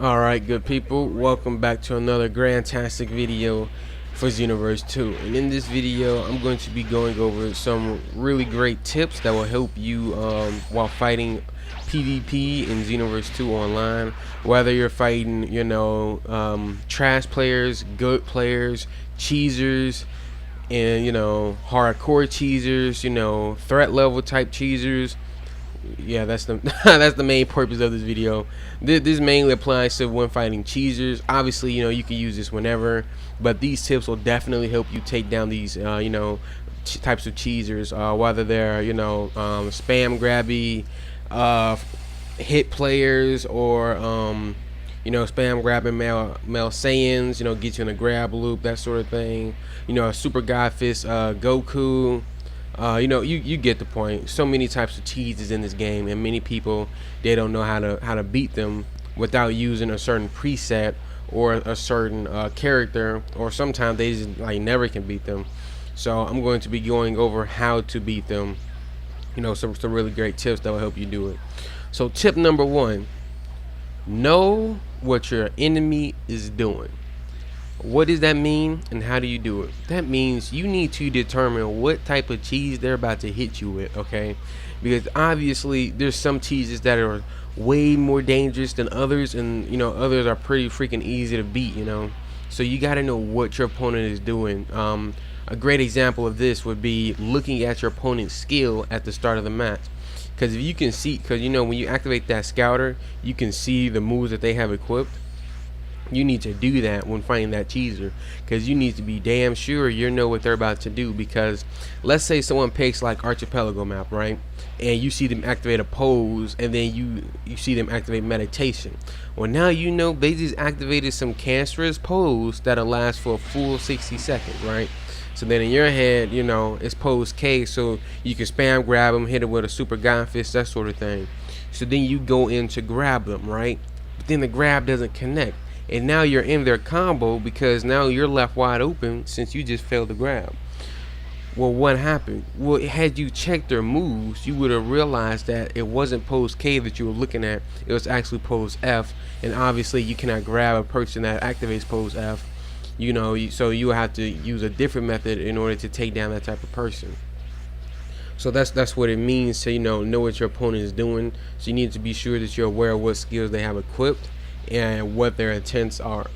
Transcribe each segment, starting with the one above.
Alright, good people, welcome back to another Grandtastic video for Xenoverse 2. And in this video, I'm going to be going over some really great tips that will help you while fighting PvP in Xenoverse 2 online. Whether you're fighting, trash players, good players, cheesers, and, hardcore cheesers, threat level type cheesers. Yeah, that's the that's the main purpose of this video. This mainly applies to when fighting cheesers. Obviously, you can use this whenever, but these tips will definitely help you take down these types of cheesers, whether they're spam grabby hit players, or spam grabbing male Saiyans, get you in a grab loop, that sort of thing. A super god fist Goku. You get the point. So many types of cheeses in this game, and many people, they don't know how to beat them without using a certain preset or a certain character, or sometimes they just never can beat them. So I'm going to be going over how to beat them. Some really great tips that will help you do it. So tip number one: know what your enemy is doing. What does that mean, and how do you do it? That means you need to determine what type of cheese they're about to hit you with, okay? Because obviously there's some cheeses that are way more dangerous than others, and others are pretty freaking easy to beat. So you got to know what your opponent is doing. A great example of this would be looking at your opponent's skill at the start of the match. Because if you can see, when you activate that scouter, you can see the moves that they have equipped. You need to do that when fighting that cheeser, because you need to be damn sure you know what they're about to do. Because let's say someone picks like archipelago map, right, and you see them activate a pose, and then you see them activate meditation. Well, now they just activated some cancerous pose that'll last for a full 60 seconds, right? So then in your head, it's pose K, so you can spam grab them, hit it with a super god fist, that sort of thing. So then you go in to grab them, right? But then the grab doesn't connect. And now you're in their combo, because now you're left wide open since you just failed to grab. Well, what happened? Well, had you checked their moves, you would have realized that it wasn't pose K that you were looking at. It was actually pose F. And obviously you cannot grab a person that activates pose F. So you have to use a different method in order to take down that type of person. So that's what it means to know what your opponent is doing. So you need to be sure that you're aware of what skills they have equipped and what their intentions are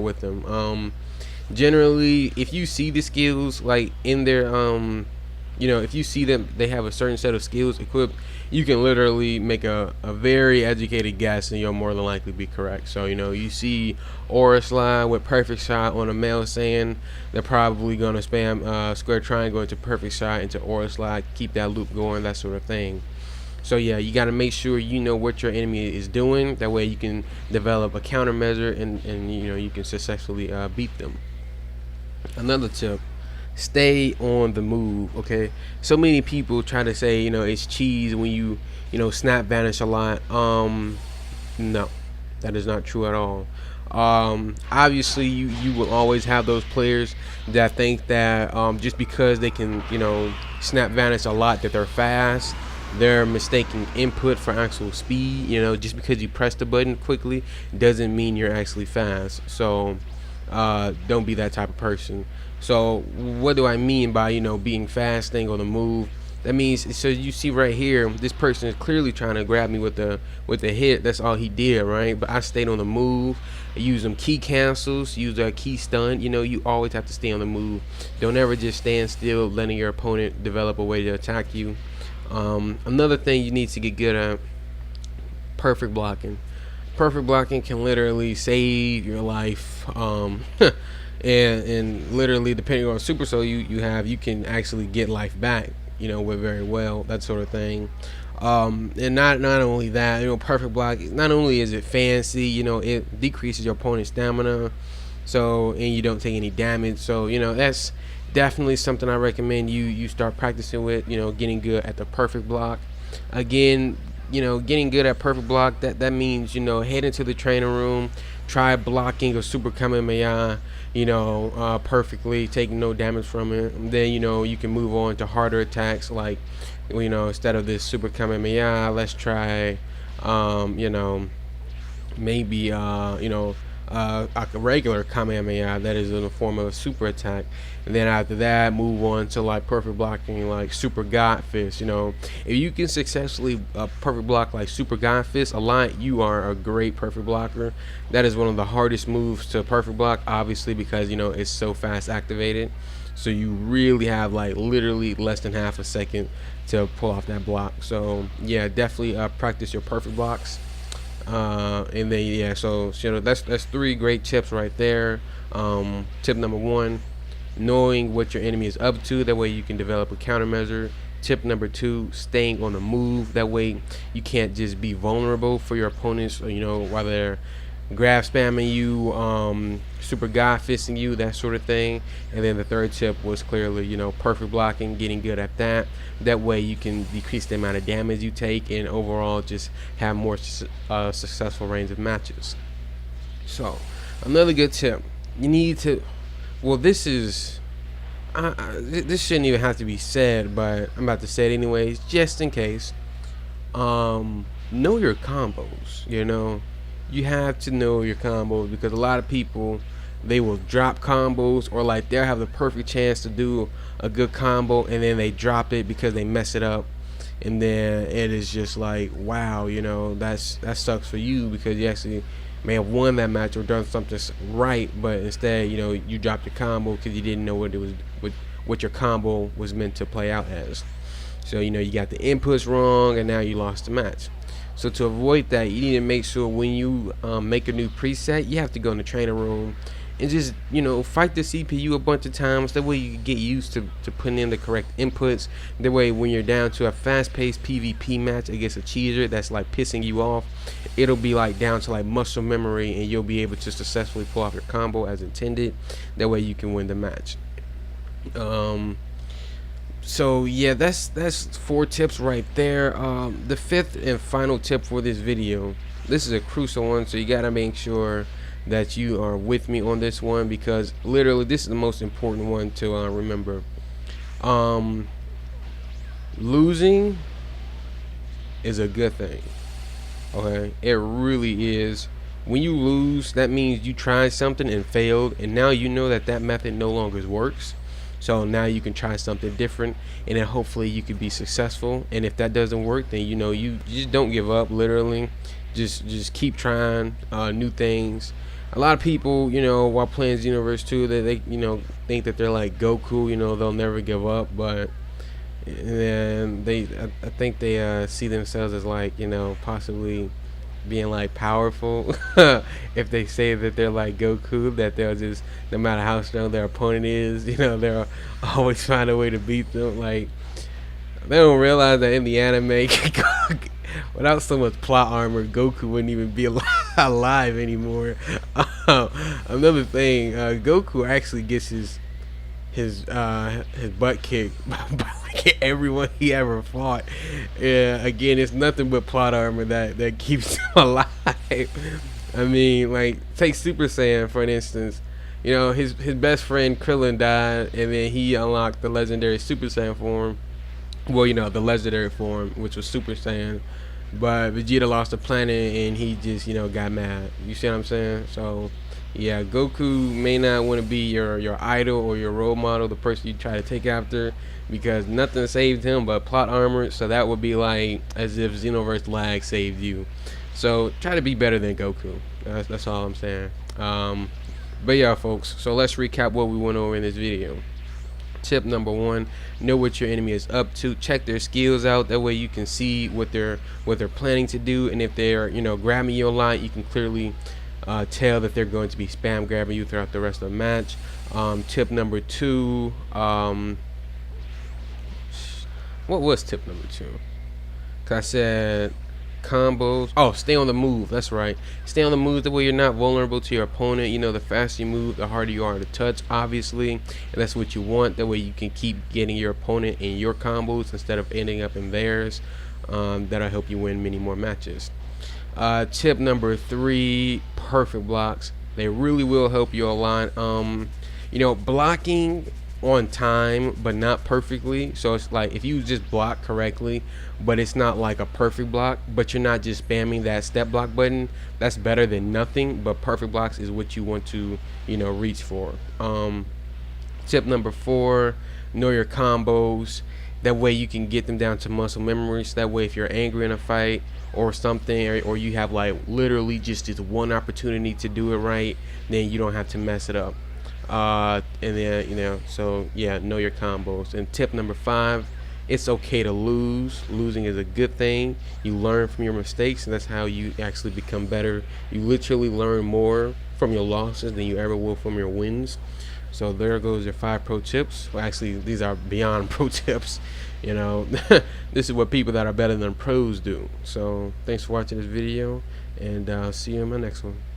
with them. Generally, if you see the skills in their if you see them, they have a certain set of skills equipped, you can literally make a very educated guess, and you'll more than likely be correct. So you see aura slide with perfect shot on a male Saiyan, they're probably going to spam square triangle into perfect shot into aura slide, keep that loop going, that sort of thing. So yeah, you got to make sure you know what your enemy is doing. That way you can develop a countermeasure, and you can successfully beat them. Another tip: stay on the move. Okay, so many people try to say it's cheese when you snap vanish a lot. No, that is not true at all. Obviously you will always have those players that think that just because they can snap vanish a lot that they're fast. They're mistaking input for actual speed. Just because you press the button quickly doesn't mean you're actually fast. So don't be that type of person. So what do I mean by being fast, staying on the move? That means, so you see right here, this person is clearly trying to grab me with the hit. That's all he did, right? But I stayed on the move. I used them key cancels, use a key stun. You always have to stay on the move. Don't ever just stand still letting your opponent develop a way to attack you. Another thing you need to get good at: perfect blocking can literally save your life. And literally, depending on super soul you have, you can actually get life back with very well, that sort of thing. And not only that, perfect block, not only is it fancy, it decreases your opponent's stamina, and you don't take any damage. So that's definitely something I recommend you start practicing with. Getting good at the perfect block. Again, getting good at perfect block, that means head into the training room, try blocking a super Kamehameha perfectly, taking no damage from it. And then you can move on to harder attacks, like instead of this super Kamehameha, let's try maybe a regular Kamehameha that is in the form of a super attack, and then after that move on to like perfect blocking like super God Fist. If you can successfully perfect block like super God Fist a lot, you are a great perfect blocker. That is one of the hardest moves to perfect block, obviously, because it's so fast activated. So you really have like literally less than half a second to pull off that block. So yeah, definitely practice your perfect blocks. And then yeah, so that's three great tips right there. Tip number one, knowing what your enemy is up to, that way you can develop a countermeasure. Tip number two, staying on the move, that way you can't just be vulnerable for your opponents, while they're grab spamming you, super god fisting you, that sort of thing. And then the third tip was clearly perfect blocking, getting good at that. That way you can decrease the amount of damage you take and overall just have more successful range of matches. So another good tip, you need to, well, this is this shouldn't even have to be said, but I'm about to say it anyways, just in case. Know your combos. You have to know your combos, because a lot of people, they will drop combos, or like they'll have the perfect chance to do a good combo and then they drop it because they mess it up, and then it is just like, wow, that sucks for you, because you actually may have won that match or done something right, but instead you dropped your combo because you didn't know what your combo was meant to play out as. So you got the inputs wrong and now you lost the match. So to avoid that, you need to make sure when you make a new preset, you have to go in the training room and just fight the CPU a bunch of times. That way you can get used to putting in the correct inputs. That way when you're down to a fast-paced PvP match against a cheeser that's like pissing you off, it'll be like down to like muscle memory, and you'll be able to successfully pull off your combo as intended. That way you can win the match. So yeah, that's 4 tips right there. The 5th and final tip for this video, this is a crucial one, so you gotta make sure that you are with me on this one, because literally this is the most important one to remember. Losing is a good thing. Okay, it really is. When you lose, that means you tried something and failed, and now you know that method no longer works. So now you can try something different, and then hopefully you could be successful. And if that doesn't work, then you just don't give up. Literally, just keep trying new things. A lot of people, while playing Xenoverse 2, they think that they're like Goku. They'll never give up, but then I think they see themselves as like possibly being like powerful. If they say that they're like Goku, that they'll just, no matter how strong their opponent is, they'll always find a way to beat them. Like, they don't realize that in the anime, without so much plot armor, Goku wouldn't even be alive anymore. Another thing, Goku actually gets his butt kicked by like everyone he ever fought. Yeah, again, it's nothing but plot armor that keeps him alive. I mean, like, take Super Saiyan for instance. His best friend Krillin died, and then he unlocked the legendary Super Saiyan form. Well, the legendary form, which was Super Saiyan. But Vegeta lost the planet, and he just got mad. You see what I'm saying? So yeah, Goku may not want to be your idol or your role model, the person you try to take after, because nothing saved him but plot armor. So that would be like as if Xenoverse lag saved you. So try to be better than Goku. That's all I'm saying. But yeah, folks, so let's recap what we went over in this video. Tip number 1, know what your enemy is up to. Check their skills out. That way you can see what they're planning to do, and if they're grabbing you a lot, you can clearly tell that they're going to be spam grabbing you throughout the rest of the match. Tip number 2, what was tip number 2? Cause I said combos. Oh, stay on the move. That's right. Stay on the move. That way you're not vulnerable to your opponent. The faster you move, the harder you are to touch, obviously, and that's what you want. That way you can keep getting your opponent in your combos instead of ending up in theirs. That'll help you win many more matches. Tip number 3, perfect blocks. They really will help you a lot. Blocking on time but not perfectly. So it's like if you just block correctly, but it's not like a perfect block, but you're not just spamming that step block button, that's better than nothing. But perfect blocks is what you want to, reach for. Tip number 4, know your combos. That way you can get them down to muscle memory. So that way if you're angry in a fight or something, or you have like literally just this one opportunity to do it right, then you don't have to mess it up. And then, so yeah, know your combos. And tip number 5, it's okay to lose. Losing is a good thing. You learn from your mistakes, and that's how you actually become better. You literally learn more from your losses than you ever will from your wins. So there goes your 5 pro tips. Well, actually, these are beyond pro tips. This is what people that are better than pros do. So thanks for watching this video, and see you in my next one.